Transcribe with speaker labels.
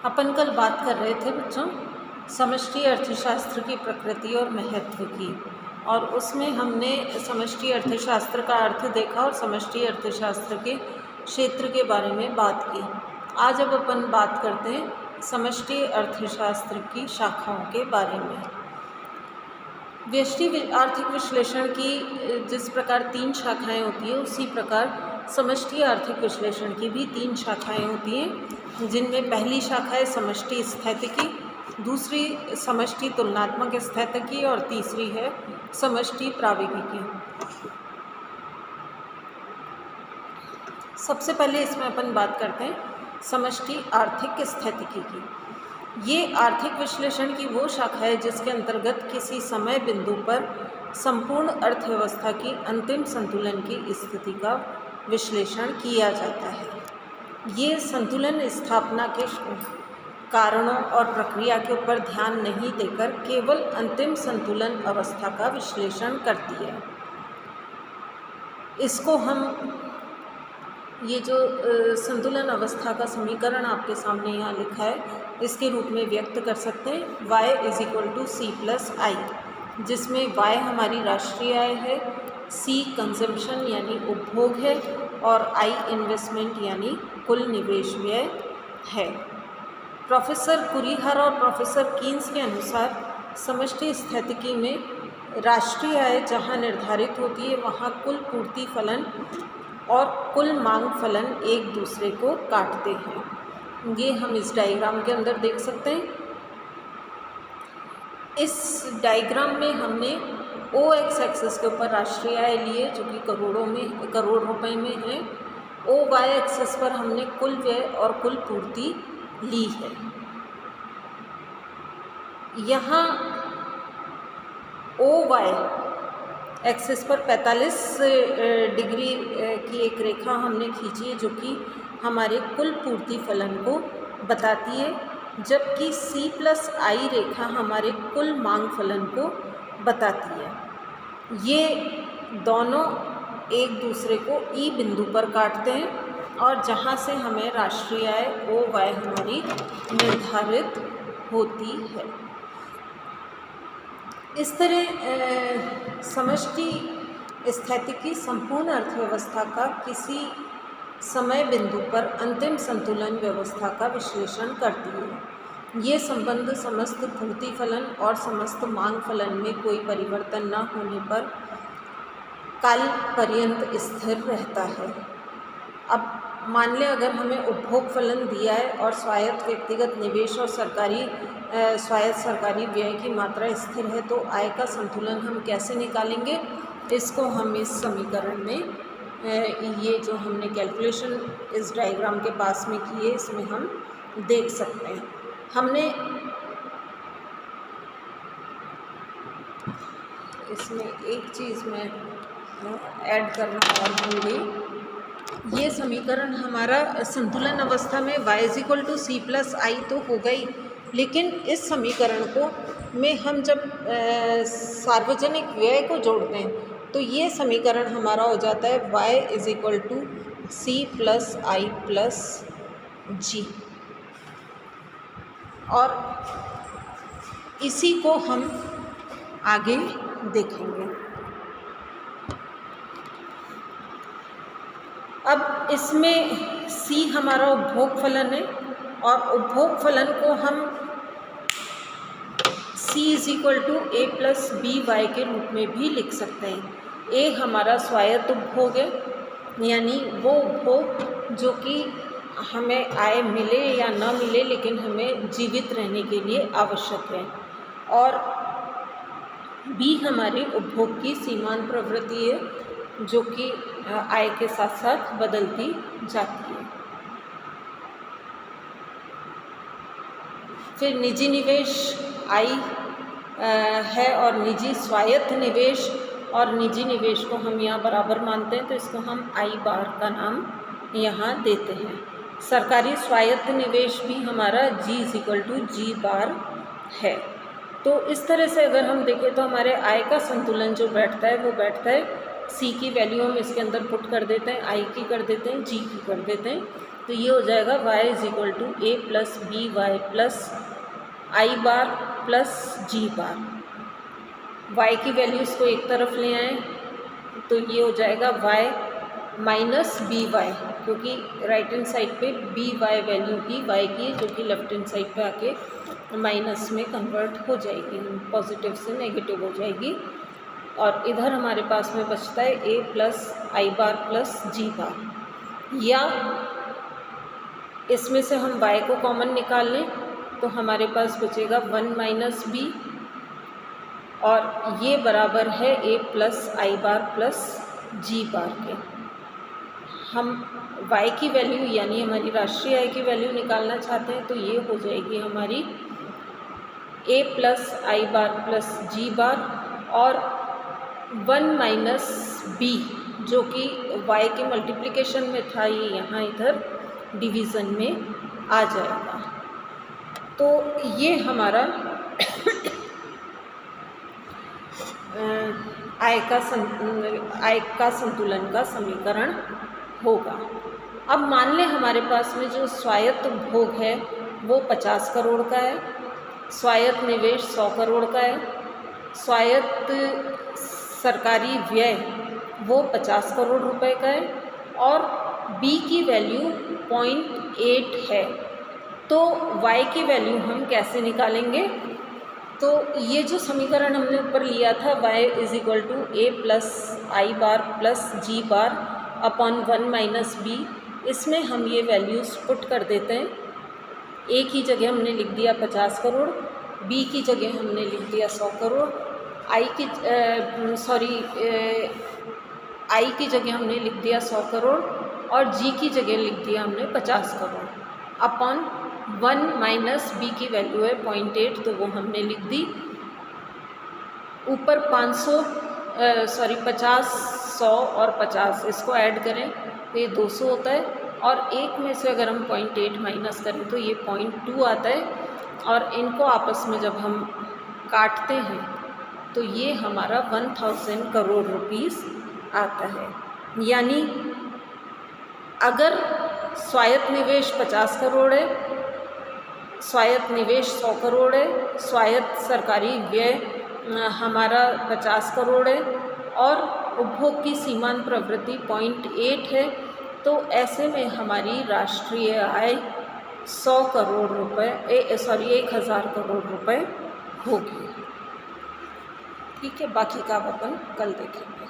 Speaker 1: अपन कल बात कर रहे थे बच्चों समष्टि अर्थशास्त्र की प्रकृति और महत्व की, और उसमें हमने समष्टि अर्थशास्त्र का अर्थ देखा और समष्टि अर्थशास्त्र के क्षेत्र के बारे में बात की। आज अब अपन बात करते हैं समष्टि अर्थशास्त्र की शाखाओं के बारे में। व्यष्टि आर्थिक विश्लेषण की जिस प्रकार 3 शाखाएं होती हैं, उसी प्रकार समष्टि आर्थिक विश्लेषण की भी 3 शाखाएं होती हैं, जिनमें पहली शाखा है समष्टि स्थैतिकी, दूसरी समष्टि तुलनात्मक स्थैतिकी और तीसरी है समष्टि प्रावेगिकी। सबसे पहले इसमें अपन बात करते हैं समष्टि आर्थिक स्थैतिकी की। ये आर्थिक विश्लेषण की वो शाखा है जिसके अंतर्गत किसी समय बिंदु पर संपूर्ण अर्थव्यवस्था की अंतिम संतुलन की स्थिति का विश्लेषण किया जाता है। ये संतुलन स्थापना के कारणों और प्रक्रिया के ऊपर ध्यान नहीं देकर केवल अंतिम संतुलन अवस्था का विश्लेषण करती है। इसको हम ये जो संतुलन अवस्था का समीकरण आपके सामने यहाँ लिखा है, इसके रूप में व्यक्त कर सकते हैं y = C+i, जिसमें y हमारी राष्ट्रीय आय है, C कंजम्पशन यानी उपभोग है और I इन्वेस्टमेंट यानी कुल निवेश व्यय है। प्रोफेसर कुरिहर और प्रोफेसर कीन्स के अनुसार समष्टि स्थैतिकी में राष्ट्रीय आय जहाँ निर्धारित होती है, वहाँ कुल पूर्ति फलन और कुल मांग फलन एक दूसरे को काटते हैं। ये हम इस डायग्राम के अंदर देख सकते हैं। इस डायग्राम में हमने OX एक्सिस के ऊपर राष्ट्रीय आय लिए, जो कि करोड़ रुपए में है। OY एक्सिस पर हमने कुल व्यय और कुल पूर्ति ली है। यहाँ OY एक्सिस पर 45 डिग्री की एक रेखा हमने खींची है, जो कि हमारे कुल पूर्ति फलन को बताती है, जबकि C+i रेखा हमारे कुल मांग फलन को बताती है। ये दोनों एक दूसरे को E बिंदु पर काटते हैं और जहाँ से हमें राष्ट्रीय आय OY हमारी निर्धारित होती है। इस तरह समष्टि स्थैतिकी संपूर्ण अर्थव्यवस्था का किसी समय बिंदु पर अंतिम संतुलन व्यवस्था का विश्लेषण करती है। ये संबंध समस्त पूर्ति फलन और समस्त मांग फलन में कोई परिवर्तन न होने पर काल पर्यंत स्थिर रहता है। अब मान लें अगर हमें उपभोग फलन दिया है और स्वायत्त व्यक्तिगत निवेश और स्वायत्त सरकारी व्यय की मात्रा स्थिर है, तो आय का संतुलन हम कैसे निकालेंगे? इसको हम इस समीकरण में ये जो हमने कैलकुलेशन इस डायग्राम के पास में की है, इसमें हम देख सकते हैं। हमने इसमें एक चीज़ में ऐड करना और भूल गई। ये समीकरण हमारा संतुलन अवस्था में y = C+i तो हो गई, लेकिन इस समीकरण को में हम जब सार्वजनिक व्यय को जोड़ते हैं तो ये समीकरण हमारा हो जाता है y = C+i+g, और इसी को हम आगे देखेंगे। अब इसमें C हमारा उपभोग फलन है और उपभोग फलन को हम C = a+by के रूप में भी लिख सकते हैं। A हमारा स्वायत्त उपभोग है, यानी वो उपभोग जो कि हमें आय मिले या न मिले लेकिन हमें जीवित रहने के लिए आवश्यक है, और B हमारी उपभोग की सीमांत प्रवृत्ति है, जो कि आय के साथ साथ बदलती जाती है। फिर निजी निवेश I है और निजी स्वायत्त निवेश और निजी निवेश को हम यहाँ बराबर मानते हैं, तो इसको हम I बार का नाम यहाँ देते हैं। सरकारी स्वायत्त निवेश भी हमारा G = G बार है। तो इस तरह से अगर हम देखें तो हमारे आय का संतुलन जो बैठता है वो बैठता है C की वैल्यू हम इसके अंदर पुट कर देते हैं, I की कर देते हैं, G की कर देते हैं, तो ये हो जाएगा y is equal to a plus b y plus I bar plus ji bar. y की वैल्यूज़ को एक तरफ ले आएँ तो ये हो जाएगा y माइनस बी वाई, क्योंकि राइट हैंड साइड पे बी वाई वैल्यू ही y की है, जो कि लेफ्ट हैंड साइड पे आके माइनस में कन्वर्ट हो जाएगी, पॉजिटिव से नेगेटिव हो जाएगी। और इधर हमारे पास में बचता है a plus I bar plus ji bar, या इसमें से हम y को कॉमन निकाल लें तो हमारे पास बचेगा 1 माइनस बी, और ये बराबर है a plus I bar plus ji bar के। हम y की वैल्यू यानी हमारी राष्ट्रीय आय की वैल्यू निकालना चाहते हैं तो ये हो जाएगी हमारी a plus I bar plus ji bar और 1 माइनस बी, जो कि y के मल्टीप्लिकेशन में था, ये यहाँ इधर डिवीज़न में आ जाएगा। तो ये हमारा आय का संतुलन का समीकरण होगा। अब मान लें हमारे पास में जो स्वायत्त भोग है वो 50 करोड़ का है, स्वायत्त निवेश 100 करोड़ का है, स्वायत्त सरकारी व्यय वो 50 करोड़ रुपए का है और b की वैल्यू 0.8 है। तो y की वैल्यू हम कैसे निकालेंगे? तो ये जो समीकरण हमने ऊपर लिया था y is equal to a plus I bar plus ji bar upon 1 minus b, इसमें हम ये वैल्यूज़ पुट कर देते हैं। a की जगह हमने लिख दिया 50 करोड़, b की जगह हमने लिख दिया 100 करोड़, i की जगह हमने लिख दिया 100 करोड़ और g की जगह लिख दिया हमने 50 करोड़ अपॉन 1 माइनस बी की वैल्यू है 0.8, तो वो हमने लिख दी। ऊपर 50, 100 और 50 इसको ऐड करें तो ये 200 होता है, और एक में से अगर हम 0.8 माइनस करें तो ये 0.2 आता है, और इनको आपस में जब हम काटते हैं तो ये हमारा 1000 करोड़ रुपीस आता है। यानी अगर स्वायत्त निवेश 50 करोड़ है, स्वायत्त निवेश 100 करोड़ है, स्वायत्त सरकारी व्यय हमारा 50 करोड़ है और उपभोग की सीमांत प्रवृत्ति 0.8 है, तो ऐसे में हमारी राष्ट्रीय आय 1000 करोड़ रुपए होगी। ठीक है, बाकी का अपन कल देखेंगे।